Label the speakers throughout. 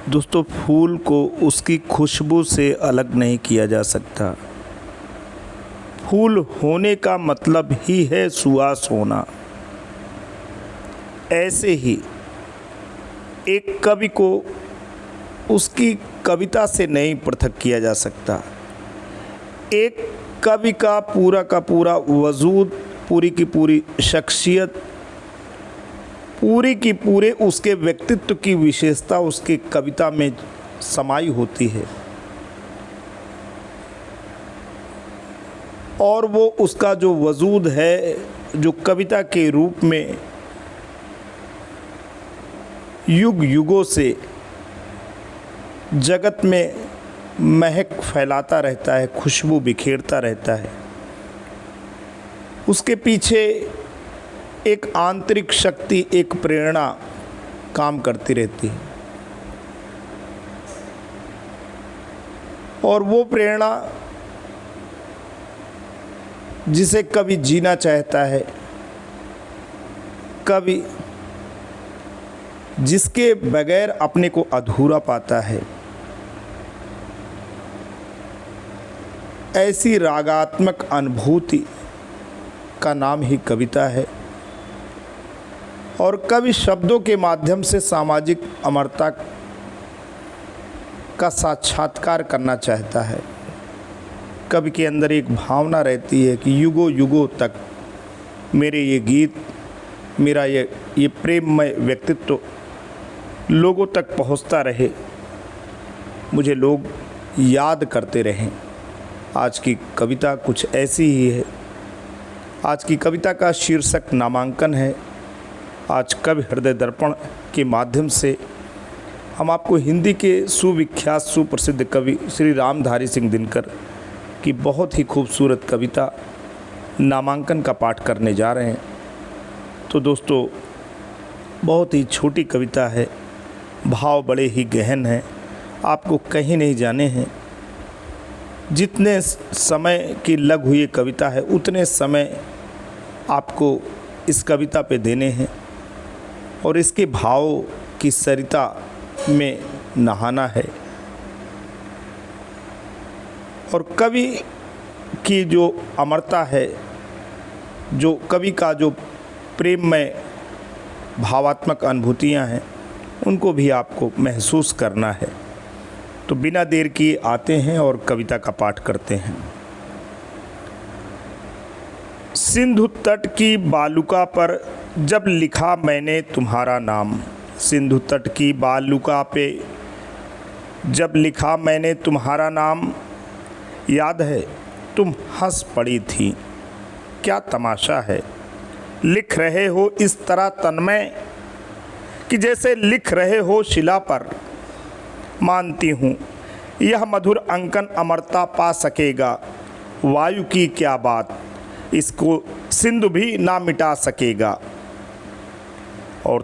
Speaker 1: दोस्तों, फूल को उसकी खुशबू से अलग नहीं किया जा सकता। फूल होने का मतलब ही है सुवास होना। ऐसे ही एक कवि को उसकी कविता से नहीं पृथक किया जा सकता। एक कवि का पूरा वजूद, पूरी की पूरी शख्सियत, पूरी की पूरे उसके व्यक्तित्व की विशेषता उसके कविता में समाई होती है और वो उसका जो वजूद है, जो कविता के रूप में युग युगों से जगत में महक फैलाता रहता है, खुशबू बिखेरता रहता है, उसके पीछे एक आंतरिक शक्ति, एक प्रेरणा काम करती रहती है। और वो प्रेरणा जिसे कवि जीना चाहता है, कवि जिसके बगैर अपने को अधूरा पाता है, ऐसी रागात्मक अनुभूति का नाम ही कविता है। और कवि शब्दों के माध्यम से सामाजिक अमरता का साक्षात्कार करना चाहता है। कवि के अंदर एक भावना रहती है कि युगों युगों तक मेरे ये गीत, मेरा ये प्रेममय व्यक्तित्व लोगों तक पहुंचता रहे, मुझे लोग याद करते रहें। आज की कविता कुछ ऐसी ही है। आज की कविता का शीर्षक नामांकन है। आज कवि हृदय दर्पण के माध्यम से हम आपको हिंदी के सुविख्यात सुप्रसिद्ध कवि श्री रामधारी सिंह दिनकर की बहुत ही खूबसूरत कविता नामांकन का पाठ करने जा रहे हैं। तो दोस्तों, बहुत ही छोटी कविता है, भाव बड़े ही गहन हैं, आपको कहीं नहीं जाने हैं। जितने समय की लग हुई कविता है उतने समय आपको इस कविता पे देने हैं और इसके भाव की सरिता में नहाना है। और कवि की जो अमरता है, जो कवि का जो प्रेममय भावात्मक अनुभूतियाँ हैं, उनको भी आपको महसूस करना है। तो बिना देर किए आते हैं और कविता का पाठ करते हैं। सिंधु तट की बालुका पर जब लिखा मैंने तुम्हारा नाम, सिंधु तट की बालुका पे जब लिखा मैंने तुम्हारा नाम, याद है तुम हंस पड़ी थी, क्या तमाशा है। लिख रहे हो इस तरह तन्मय कि जैसे लिख रहे हो शिला पर, मानती हूँ यह मधुर अंकन अमरता पा सकेगा। वायु की क्या बात, इसको सिंधु भी ना मिटा सकेगा। और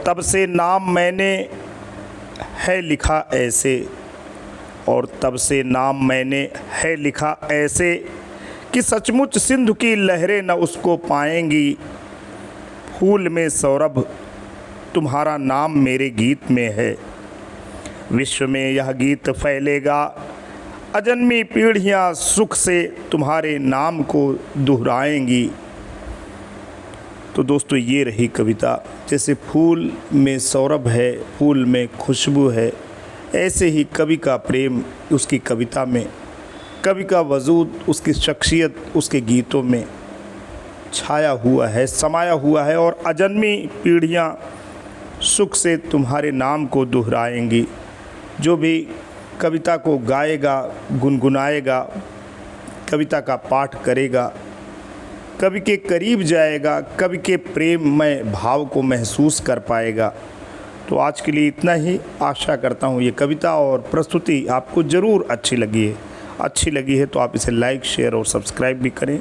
Speaker 1: तब से नाम मैंने है लिखा ऐसे, और तब से नाम मैंने है लिखा ऐसे कि सचमुच सिंधु की लहरें न उसको पाएंगी। फूल में सौरभ तुम्हारा नाम मेरे गीत में है, विश्व में यह गीत फैलेगा। अजन्मी पीढ़ियाँ सुख से तुम्हारे नाम को दोहराएंगी। तो दोस्तों, ये रही कविता। जैसे फूल में सौरभ है, फूल में खुशबू है, ऐसे ही कवि का प्रेम उसकी कविता में, कवि का वजूद, उसकी शख्सियत उसके गीतों में छाया हुआ है, समाया हुआ है। और अजन्मी पीढ़ियाँ सुख से तुम्हारे नाम को दोहराएंगी। जो भी कविता को गाएगा, गुनगुनाएगा, कविता का पाठ करेगा, कवि के करीब जाएगा, कवि के प्रेममय भाव को महसूस कर पाएगा। तो आज के लिए इतना ही। आशा करता हूँ ये कविता और प्रस्तुति आपको ज़रूर अच्छी लगी है तो आप इसे लाइक, शेयर और सब्सक्राइब भी करें।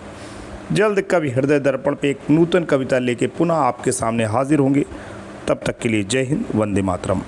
Speaker 1: जल्द कवि हृदय दर्पण पे एक नूतन कविता लेके पुनः आपके सामने हाजिर होंगे। तब तक के लिए जय हिंद, वंदे मातरम।